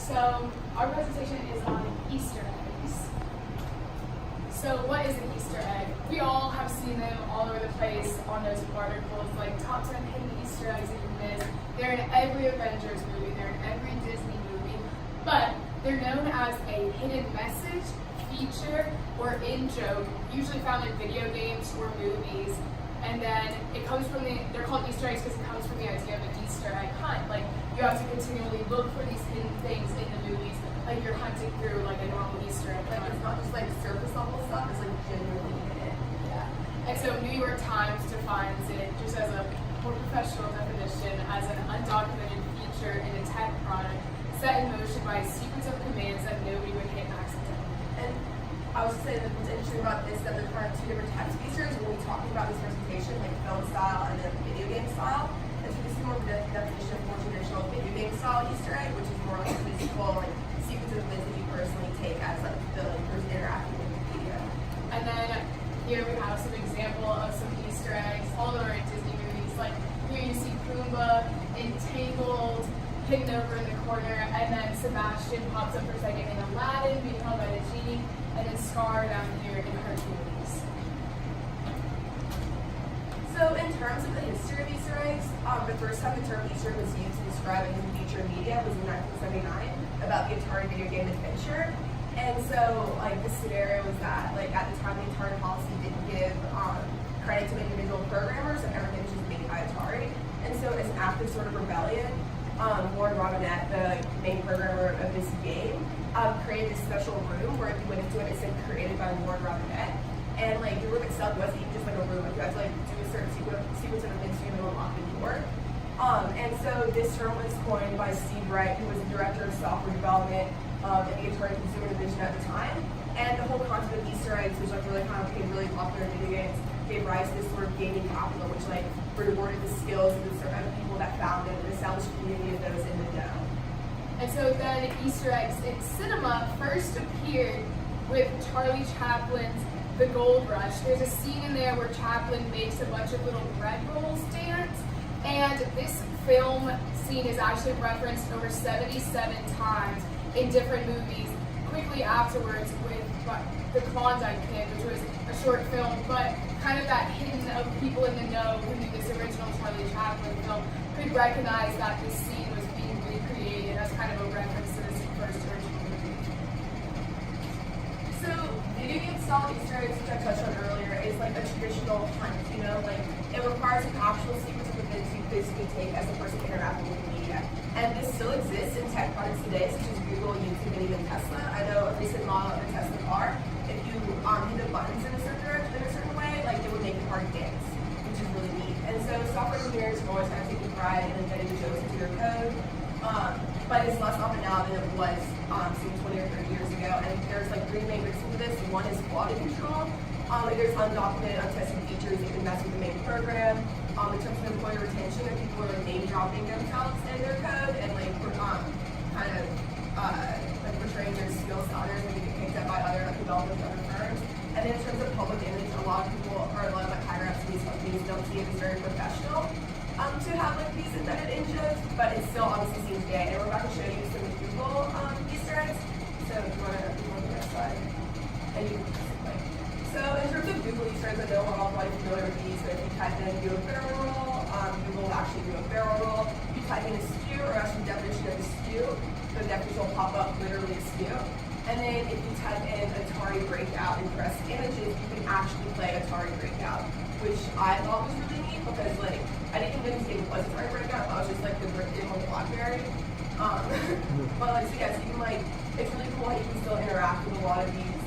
So our presentation is on Easter eggs. So what is an Easter egg? We all have seen them all over the place on those articles, like top 10 hidden Easter eggs that you missed. They're in every Avengers movie, they're in every Disney movie, but they're known as a hidden message, feature, or in-joke, usually found in video games or movies. And then it comes from they're called Easter eggs because it comes from the idea of an Easter egg hunt. Like, you have to continually look for these hidden things in the movies, like you're hunting through like a normal Easter egg hunt. Like, it's not just like surface level stuff, it's like genuinely hidden. Yeah. And so New York Times defines it just as a more professional definition as an undocumented feature in a tech product set in motion by a sequence of commands that nobody would hit accidentally. And I was saying that what's interesting about this that they're kind of two different types of Easter eggs when we talking about this presentation, like film style and then video game style. And so this is more of the definition of more traditional video game style Easter egg, which is more like physical, like sequence of events that you personally take as like the person interacting with the media. And then here we have some example of some Easter eggs, all of them are in Disney movies. Like here you see Pumbaa entangled, hidden over in the corner, and then Sebastian pops up for a second in Aladdin, being held by the genie, and then Scar down here in Hercules. So in terms of the history of Easter eggs, the first time the term Easter egg was used to describe it in future media was in 1979 about the Atari video game Adventure. And so like the scenario was that like at the time the Atari policy didn't give credit to individual programmers and everything was just made by Atari. And so as an act of sort of rebellion, Warren Robinette, the main programmer of this game, created this special room where if you went into it, it said created by Warren Robinette. And like the room itself wasn't even just like a room, like you had to like do a certain sequence of events to unlock the door. And so this term was coined by Steve Wright, who was the director of software development in the Atari Consumer Division at the time. And the whole concept of Easter eggs, which like really kind of became really popular in video games, gave rise to this sort of gaming capital, which like rewarded the skills of the certain people that found it and established a community of those in the know. And so then Easter eggs in cinema first appeared with Charlie Chaplin's The Gold Rush. There's a scene in there where Chaplin makes a bunch of little bread rolls dance, and this film scene is actually referenced over 77 times in different movies. Quickly afterwards with The Klondike Kid, which was a short film, but kind of that hidden of people in the know who knew this original Charlie Chaplin film could recognize that this scene was being recreated as kind of a reference to this first original movie. So video game style Easter eggs, which I touched on earlier, is like a traditional hunt, you know, like it requires an actual sequence of events you physically take as a person interacting with the media. And this still exists in tech products today, such as Google, YouTube, and even Tesla. I know a recent model of a Tesla car, if you hit the buttons in a certain way, like it would make the car dance, which is really neat. And so software engineers have always kind of taken pride in embedding the jokes into their code. But it's less often now than it was 20 or 30 years ago. And there's like three main reasons for this. One is quality control. There's undocumented, untested features that can mess with the main program. In terms of employee retention, if people are like name dropping themselves in their code and like kind of like portraying their skills to others and get picked up by other developers, other firms. And then in terms of public image, a lot of people or a lot of like higher ups in these companies don't see it as very professional to have like these embedded in jokes, but it still obviously seems gay. And we're about to show you some Google Easter eggs. So if you want to go to the next slide. And you so in terms of Google Easter eggs, I know we're all quite familiar with these, but if you type in do a barrel roll, Google will actually do a barrel roll. If you type in a SKU or actually definition of a SKU, the definition will pop up literally SKU. And then if you type in Atari Breakout and press images, you can actually play Atari Breakout, which I thought was really neat because like I didn't even know this game was Atari Breakout. I was just like the brick game on BlackBerry. But like so yeah, so you can like it's really cool how you can still interact with a lot of these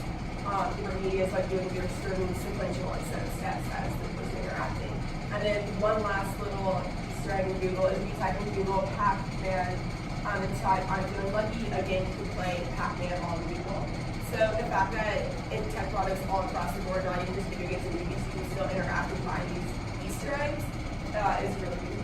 different media, so like doing your certain sequential instead of steps as the person interacting. And then one last little Easter egg in Google is if you type in Google Pac-Man and type I'm feeling lucky, again you can play Pac-Man on Google. So the fact that in tech products all across the board, not even just video games and movies, you can still interact and find these Easter eggs is really neat.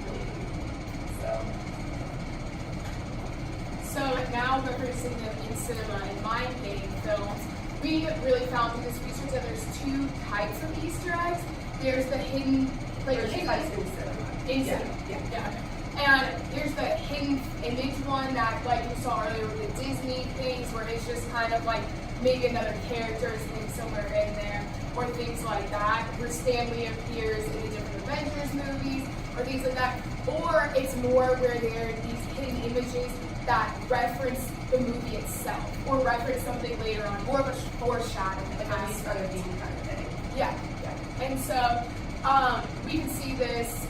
So now referencing them in cinema and mind-game films, we really found through this research that there's two types of Easter eggs. There's the hidden, like There's hidden types in cinema. in Yeah. cinema. Yeah. Yeah. And there's the hidden image one that like you saw earlier with the Disney things where it's just kind of like maybe another character is named somewhere in there, or things like that, where Stan Lee appears in the different Avengers movies, or things like that. Or it's more where there are these hidden images that reference the movie itself, or reference something later on, more of a foreshadowing. Like a these other things kind of thing. Yeah. And so we can see this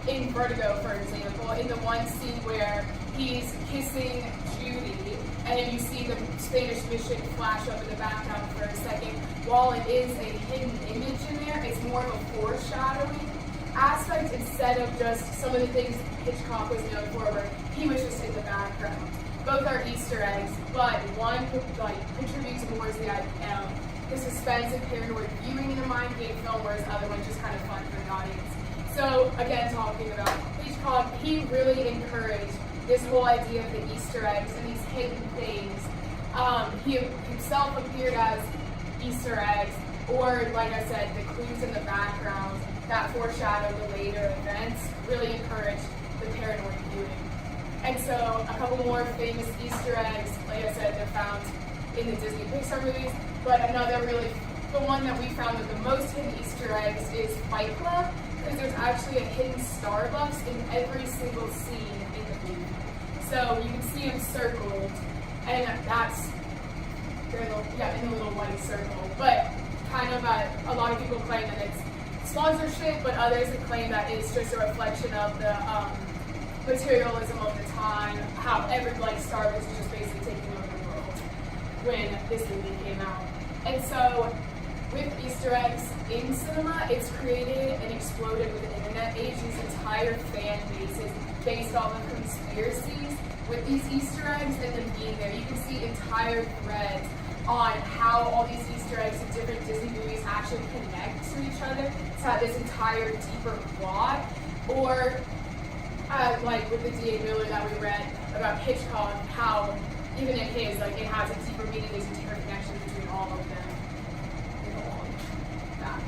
in Vertigo, for example, in the one scene where he's kissing Judy, and then you see the Spanish mission flash up in the background for a second. While it is a hidden image in there, it's more of a foreshadowing aspect instead of just some of the things Hitchcock was known for where he was just in the background. Both are Easter eggs, but one contributes more to the suspense and paranoid viewing in a mind game film, whereas the other one's just kind of fun for the audience. So again, talking about Hitchcock, he really encouraged this whole idea of the Easter eggs and these hidden things. He himself appeared as Easter eggs, or like I said, the clues in the background that foreshadow the later events really encouraged the paranoid viewing. And so a couple more famous Easter eggs, like I said, they're found in the Disney Pixar movies, but another really, the one that we found with the most hidden Easter eggs is Fight Club, because there's actually a hidden Starbucks in every single scene in the movie. So you can see them circled, and that's, they're in the little white circle, but kind of a lot of people claim that it's sponsorship, but others have claimed that it's just a reflection of the materialism of the time, how Starbucks was just basically taking over the world when this movie came out. And so with Easter eggs in cinema, it's created and exploded with the internet age, these entire fan bases based off of conspiracies with these Easter eggs and them being there. You can see entire threads on how all these Easter eggs in different Disney movies actually connect to each other to have this entire deeper plot. Or like with the D.A. Miller that we read about Hitchcock, how even in his, like it has a deeper meaning, there's a deeper connection between all of them.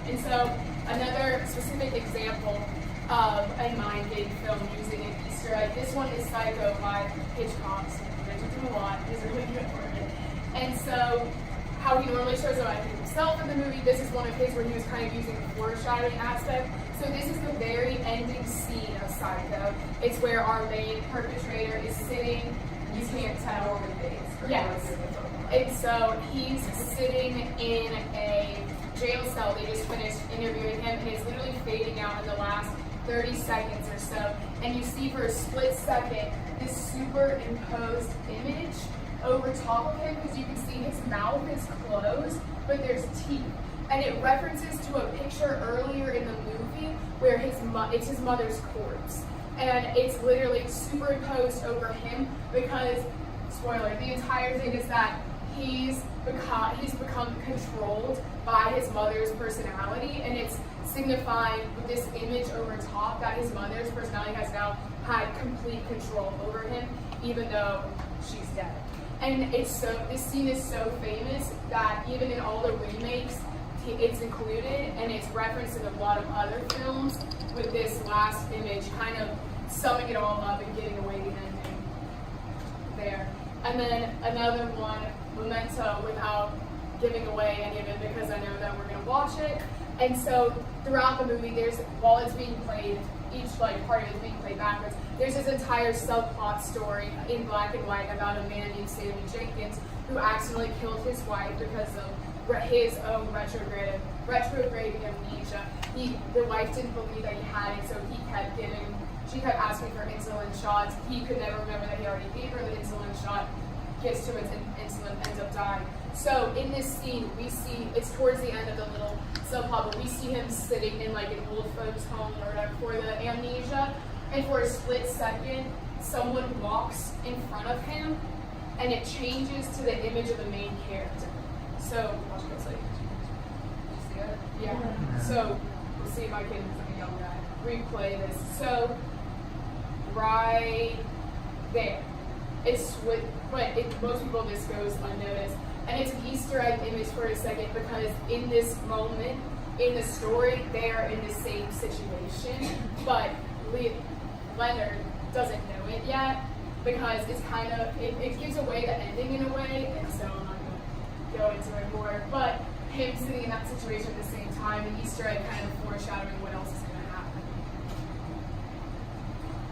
And so another specific example of a mind game film using an Easter egg, this one is Psycho by Hitchcock, so I mentioned him a lot, he's a really good for it. And so how he normally shows up, I think, himself in the movie, this is one of his where he was kind of using the foreshadowing aspect. So this is the very ending scene of Psycho. It's where our main perpetrator is sitting, you can't tell the face. Yes. And so he's sitting in a jail cell. They just finished interviewing him, and it's literally fading out in the last 30 seconds or so. And you see for a split second this superimposed image over top of him, because you can see his mouth is closed, but there's teeth. And it references to a picture earlier in the movie where it's his mother's corpse. And it's literally superimposed over him because, spoiler, the entire thing is that he's become controlled by his mother's personality, and it's signifying with this image over top that his mother's personality has now had complete control over him, even though she's dead. And this scene is so famous that even in all the remakes, it's included, and it's referenced in a lot of other films with this last image kind of summing it all up and giving away the ending there. And then another one, Memento, without giving away any of it because I know that we're going to watch it. And so throughout the movie, while it's being played, each part of it is being played backwards, there's this entire subplot story in black and white about a man named Sammy Jenkins who accidentally killed his wife because of his own retrograde amnesia. The wife didn't believe that he had it, so she kept asking for insulin shots. He could never remember that he already gave her the insulin shot, gets to it, and insulin ends up dying. So in this scene, we see, it's towards the end of the little subplot, but we see him sitting in like an old folks home or whatever for the amnesia, and for a split second, someone walks in front of him, and it changes to the image of the main character. So, watch closely. You see it? Yeah. So, we'll see if I can replay this. So, right there. Most people, this goes unnoticed. And it's an Easter egg image for a second because in this moment, in the story, they are in the same situation. But Leonard doesn't know it yet because it's kind of, it gives away the ending in a way, and so I'm not going to go into it more. But him sitting in that situation at the same time, the Easter egg kind of foreshadowing what else is going to happen.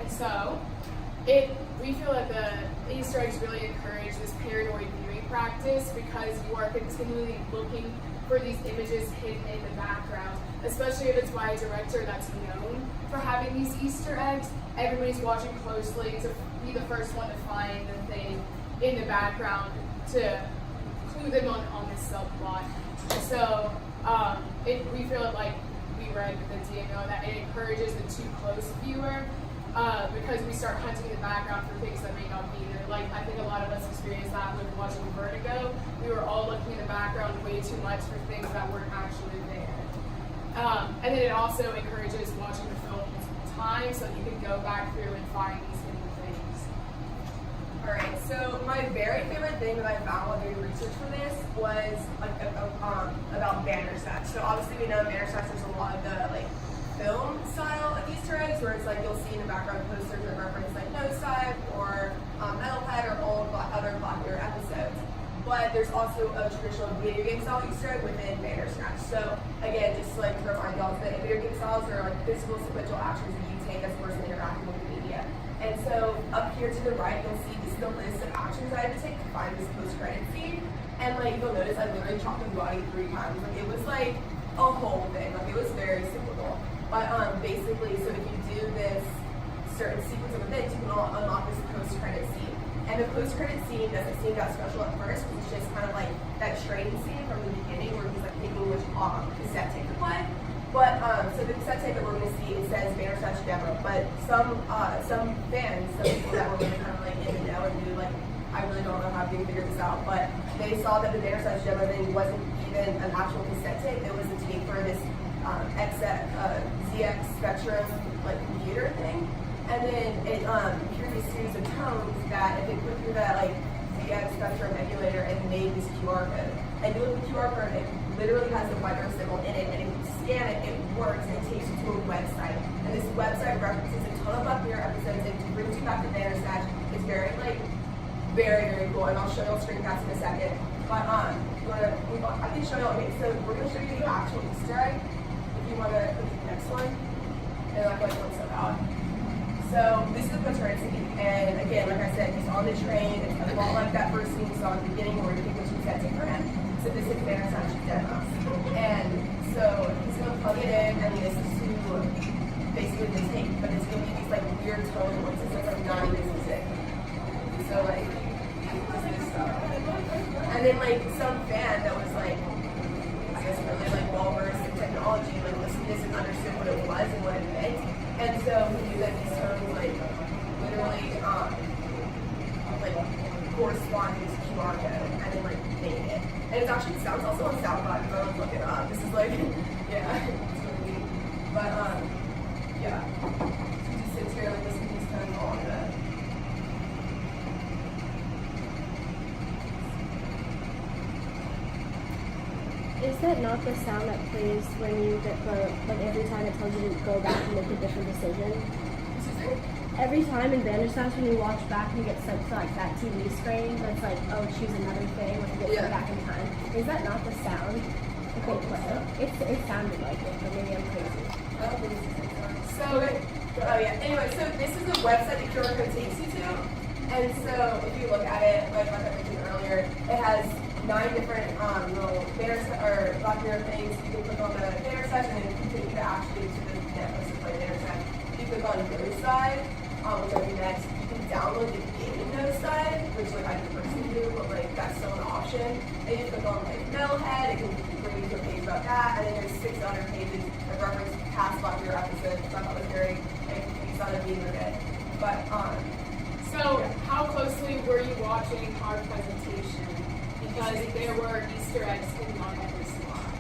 And so, we feel that the Easter eggs really encourage this paranoid viewing practice because you are continually looking for these images hidden in the background, especially if it's by a director that's known for having these Easter eggs. Everybody's watching closely to be the first one to find the thing in the background to clue them on this subplot. So we feel like we read with the DMO that it encourages the too close viewer because we start hunting the background for things that may not be there. Like, I think a lot of us experienced that with watching Vertigo. We were all looking in the background way too much for things that weren't actually there. And then it also encourages watching the film multiple times so you can go back through and find these hidden things. Alright, so my very favorite thing that I found while doing research for this was like about Bandersnatch. So obviously we know Bandersnatch, there's a lot of the like film style of Easter eggs where it's like you'll see in the background posters that reference like Nosedive or Metalhead or other Black Mirror episodes. But there's also a traditional video game style Easter egg within Bandersnatch. So again, just like to remind y'all that video game styles are like physical sequential actions that you take as a person interacting with the media. And so up here to the right, you'll see this is the list of actions I had to take to find this post-credit scene. And like you'll notice I literally chopped the body 3 times. Like it was like a whole thing. Like it was very simple. But basically, so if you do this certain sequence of events, you can unlock this post-credit scene. And the post-credit scene doesn't seem that special at first, because it's just kind of like that training scene from the beginning where he's like picking which cassette tape to play. But so the cassette tape that we're going to see, it says Bandersnatch demo. But some fans, some people that were really kind of like in the know and knew like, I really don't know how to figure this out, but they saw that the Bandersnatch demo thing wasn't even an actual cassette tape. It was a tape for this ZX Spectrum like computer thing, and then it here's a series of tones that if they put through that like ZX Spectrum emulator and made this QR code, and you look at the QR code, it literally has the weather symbol in it, and if you scan it, it works and it takes you to a website, and this website references a ton of Black Mirror episodes and brings you back to Bandersnatch. It's very very cool, and I'll show you a screen cast in a second. But I can show you. Okay, so we're gonna show you the actual Easter egg. You want to click the next one, and I'm going to point stuff out. So this is the post-credit scene, and again, like I said, he's on the train. It's a lot like that first scene we saw at the beginning where we think which cassette tape for him. So this is Bandersnatch demo, and so he's going to plug it in, and this is to basically the tape, but it's going to be these like weird tone voices. It's like not even music. So like this stuff, and then like some fan that was like, I guess really like well versed in technology, like listened to this and understood what it was and what it meant. And so he knew that these terms like literally like correspond to this QR code and then like made it. And it actually sounds also on SoundCloud, if I want to look it up. This is like yeah, it's really neat. But yeah. So he just sits here like listening to these tones all of that. Is that not the sound that plays when you get like every time it tells you to go back and make a different decision? Every time in Bandersnatch when you watch back and you get sent to like that TV screen that's like, oh, choose another thing when you get back in time. Is that not the sound that they play? It sounded like it, but maybe I'm crazy. So anyway, so this is the website the QR code takes you to. And so if you look at it, like I mentioned earlier, it has 9 different little Black Mirror things. You can click on the Bandersnatch and then you can take you actually to the Netflix to play Bandersnatch. You click on Nosedive, which will be next. You can download the game in Nosedive, which like I can personally do, but like that's still an option. And you click on like Metalhead, it can bring you to a page about that, and then there's 6 other pages that reference past Black Mirror episodes, which I thought was very like based on a being of it. But so how closely were you watching our presentation? Because there were Easter eggs hidden on every slide.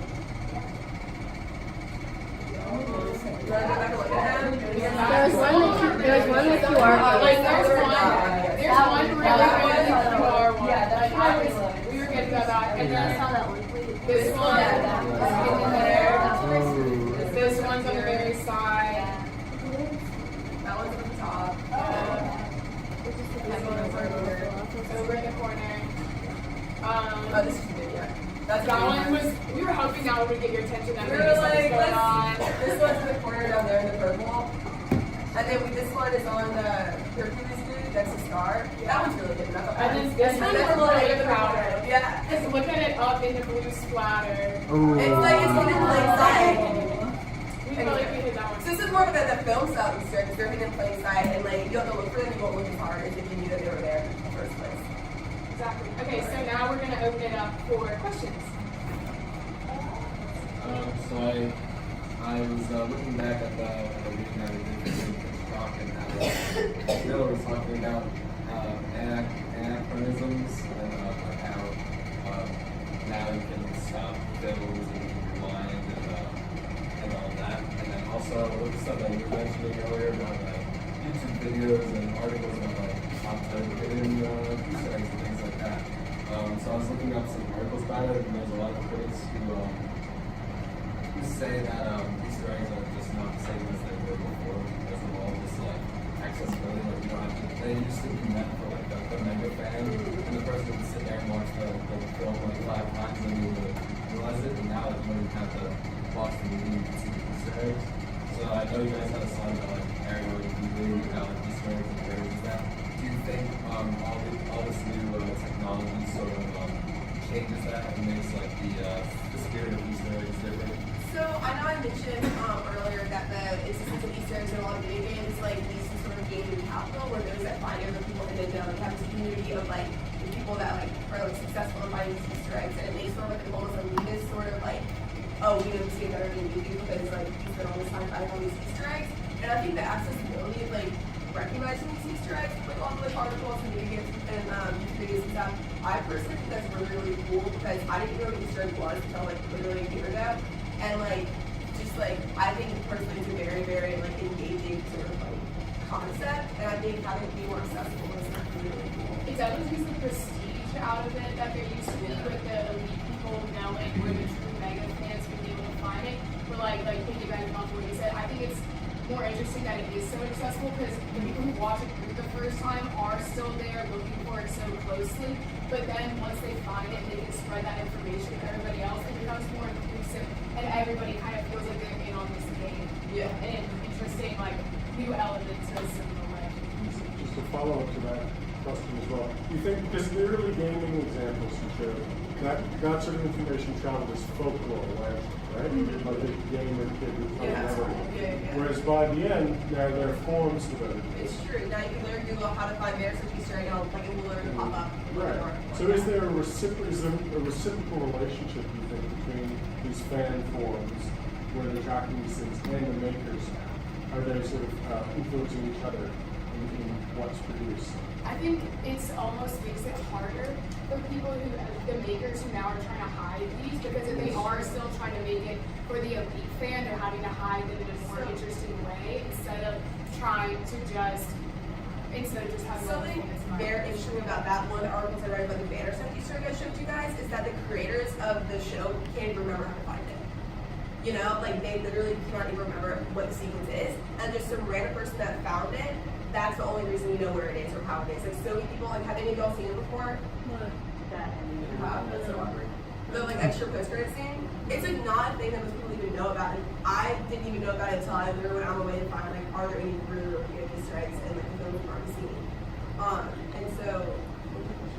There was one with QR code. Like there's one really QR one. Yeah, we were getting that, and then I saw that one. this one in there. This one's on the very side. that one's at the top. That's That what one was, we were hoping that one would get your attention. That we maybe were something's like, going on. this one's in the corner down there in the purple. And then this one is on the Hercules dude, that's a star. That one's really good enough. And then this one we're really proud of. Yeah. Because look at it up in the blue splatter. Ooh. It's like it's hidden in plain sight. We feel like we hit that one. So this is more of the film style Easter eggs. They're hidden in plain sight, and like you don't have to look for them. You won't look as hard as if you knew that they were there in the first place. Exactly. Okay, so now we're going to open it up for questions. So I was looking back at the reading that we did for Chris Rock and how Bill was talking about anachronisms and like how now you can stop films and rewind and all that. And then also with stuff that you were mentioning earlier about YouTube videos and articles about like top 10 hidden Easter eggs and things like that. So I was looking up some articles about it, and there's a lot of critics who say that Easter eggs are just not the same as they were before because of all this like accessibility. Like you don't have to. They used to be meant for like the mega fan, and the person would sit there and watch the film like 5 times and you would realize it. And now like, you don't even have to watch the movie to see the Easter eggs. So I know you guys had a slide about like Ariel and TV, how like Easter eggs and encourages that. Do you think all this new technology sort of changes that and makes like the spirit of Easter eggs different? So I know I mentioned earlier that the existence of Easter eggs in a lot of video games like leads to sort of gaming capital, where those that find other people in it have this community of like the people that like are like successful in finding these Easter eggs, and it makes sort of like almost elitist sort of like, oh, we know see better than you do because like you spend all this time finding all these Easter eggs. And I think the accessibility of like recognizing these Easter eggs, like all the like articles and video games and YouTube videos and stuff, I personally think that's really, really cool because I didn't know what Easter egg was until like literally a year ago. And like, just like, I think personally it's a very, very like engaging sort of like concept, and I think having it be more accessible is really, really cool. It does use the prestige out of it that there used to be with the elite people knowing where the true mega fans would be able to find it. But like piggybacking off what you said, I think it's more interesting that it is so accessible because the people who watch it for the first time are still there looking for it so closely. But then once they find it, they can spread that information to everybody else. It becomes more inclusive, and everybody kind of feels like they're in on this game. Yeah. And interesting, like new element to a similar way. Just to follow up to that question as well, you think, because the early gaming examples you showed, that sort of information traveled as folklore, legend, right? Like a gamer kid would play never. Whereas by the end, now there are forms of it. It's true. Now you can literally Google how to find their Easter egg, and like it will literally pop up. Right. So is there a reciprocal relationship, you think, between these fan forums where they're tracking these things and the makers now? Are they sort of influencing each other in what's produced? I think it's almost makes it harder for people who, the makers who now are trying to hide these, because if they are still trying to make it for the elite fan, they're having to hide them in a more interesting way instead of trying to just having Something very interesting about that one article I read about the Bandersnatch Easter egg I showed you guys is that the creators of the show can't even remember how to find it. You know, like they literally can't even remember what the sequence is, and there's some random person that found it. That's the only reason you know where it is or how it is. Like so many people, like have any of y'all seen it before? That's so awkward. The like extra post credit scene. It's like not a thing that most people even know about, and I didn't even know about it until I literally went on my way to find like are there any really good Easter eggs in like the film we've already seen. And so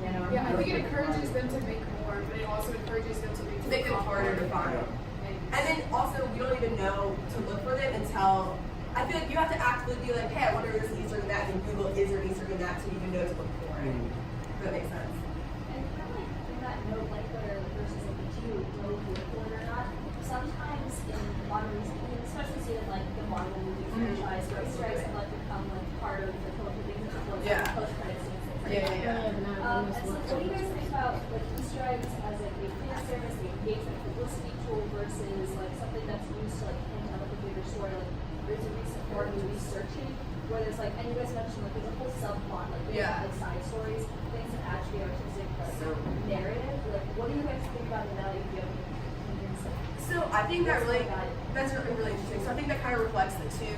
Yeah, I think it encourages them to make more, but it also encourages them to make them harder to find. And then also we don't even know to look for them until I feel like you have to actively be like, hey, I wonder if there's an Easter egg in that, and Google is there an Easter egg in that, so you even know to look for it. Does that make sense? And kind of like in that note, like whether versus like the two know if you look for it or not. Sometimes in modern movies, especially see in like the Marvel movie franchise, where Easter eggs have like become like part of the culture, things like post credit scenes. And so what do you guys think about like Easter eggs as like a fan service, the engagement publicity tool versus like something that's used to like hint at like a bigger story? Like there's a recent forum researching where there's like, and you guys mentioned like there's a whole subplot, like there's like side stories, things that add to the artistic like, narrative. Like what do you guys think about the value of the So I think that's really interesting. So I think that kind of reflects the two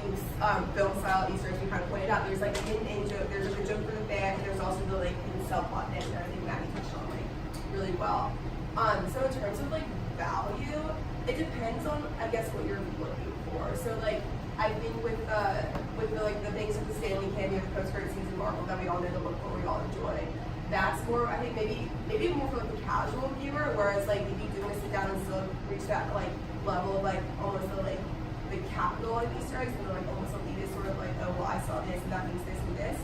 film style Easter eggs we kind of pointed out. There's like a hidden in joke, there's like a joke for the fan, and there's also the like hidden subplot in there. I think Maggie touched on like really well. So in terms of like value, it depends on I guess what you're looking for. So like I think with the like the things with the Stanley Candy, the post-credit scenes in Marvel that we all know to look for, we all enjoy. That's more I think maybe more for like the casual viewer. Whereas like if you do want to sit down and still reach that like level of like almost the capital like Easter eggs and like almost elitist sort of like, oh well I saw this and that means this and this.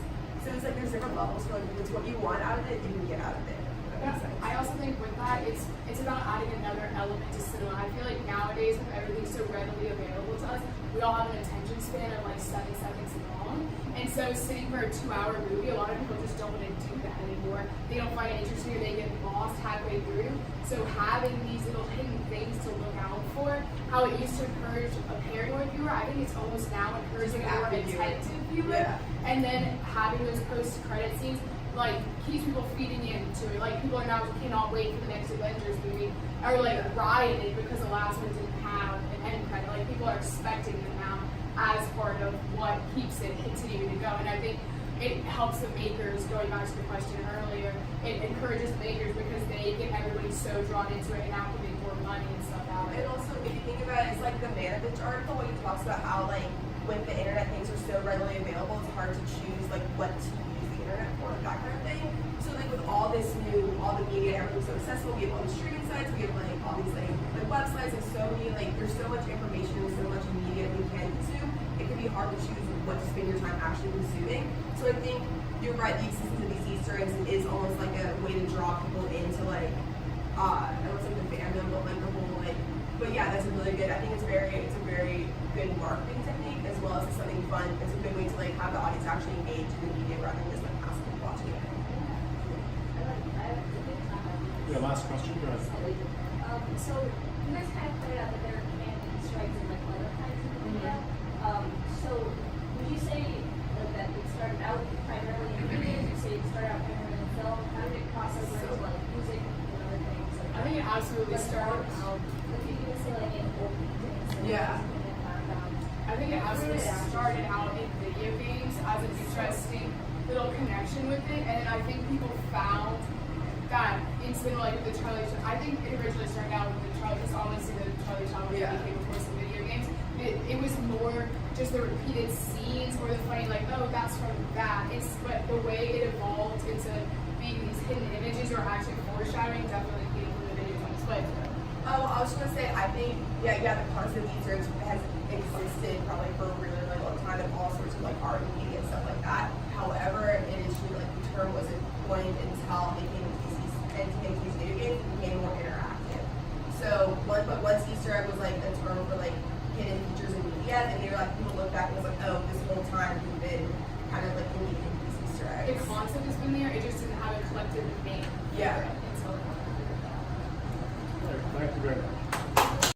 So it's like there's different levels for like if it's what you want out of it, you can get out of it. If that makes sense. I also think with that, it's about adding another element to cinema. I feel like nowadays, with everything so readily available to us, we all have an attention span of like 7 seconds long. And so sitting for a 2-hour movie, a lot of people just don't want to do that anymore. They don't find it interesting, or they get lost halfway through. So having these little hidden things to look out for, how it used to encourage a paranoid viewer, I think it's almost now encouraging a more attentive viewer. Yeah. And then having those post-credit scenes, like, keeps people feeding into it. Like, people are now cannot wait for the next Avengers movie, or like rioted because the last one didn't have an end credit. Like, people are expecting it now as part of what keeps it continuing to go. And I think it helps the makers, going back to the question earlier, it encourages makers because they get everybody so drawn into it and now can make more money and stuff out of And it. also, if you think about it, it's like the Manovich article when he talks about how, like, when the internet things are so readily available, it's hard to choose, like, what to use the internet for, that kind of thing. So, like, with all this all the media, everything's so accessible, we have all these streaming sites, we have, like, all these, like websites, and so many, like, there's so much information and so much media we can consume, it can be hard to choose what to spend your time actually consuming. So, I think you're right, the existence of these Easter eggs is almost like a way to draw people into, like, I don't say the fandom, but like the whole like. But yeah, that's a really good. I think it's a very good marketing technique as well as it's something fun. It's a good way to like have the audience actually engage in the media rather than just like passively watching it. Yeah, last question, go ahead. So you guys kind of pointed out that there can be Easter eggs in like other kinds of media. So would you say that it started out primarily in media? Would you say it started out primarily in film? How did it cross over into like music and other things? Like I think it absolutely like started art? out. Like you can say like in old paintings. Like, Yeah. something that background. I think it absolutely started out in video games as an interesting little connection with it, and then I think people found that in cinema, like with the Charlie Channel. I think it originally started out with the Charlie, just honestly the Charlie Channel Yeah. became of course the video games. It was more just the repeated scenes or the funny like, oh, that's from that. But the way it evolved into being these hidden images or actually foreshadowing definitely came from the video games. But Oh, I was just gonna say, I think, yeah, the concept of Easter eggs has existed probably for a really, really long time in all sorts of like art and media and stuff like that. However, it is true, like the term wasn't coined until they came into these video games, it became more interactive. So, once Easter egg was like a term for like hidden features in media, and they were like, people look back and was like, oh, this whole time we've been kind of like engaging these Easter eggs. the concept has been there, it just didn't have a collective name. Yeah. Until All right, thank you very much.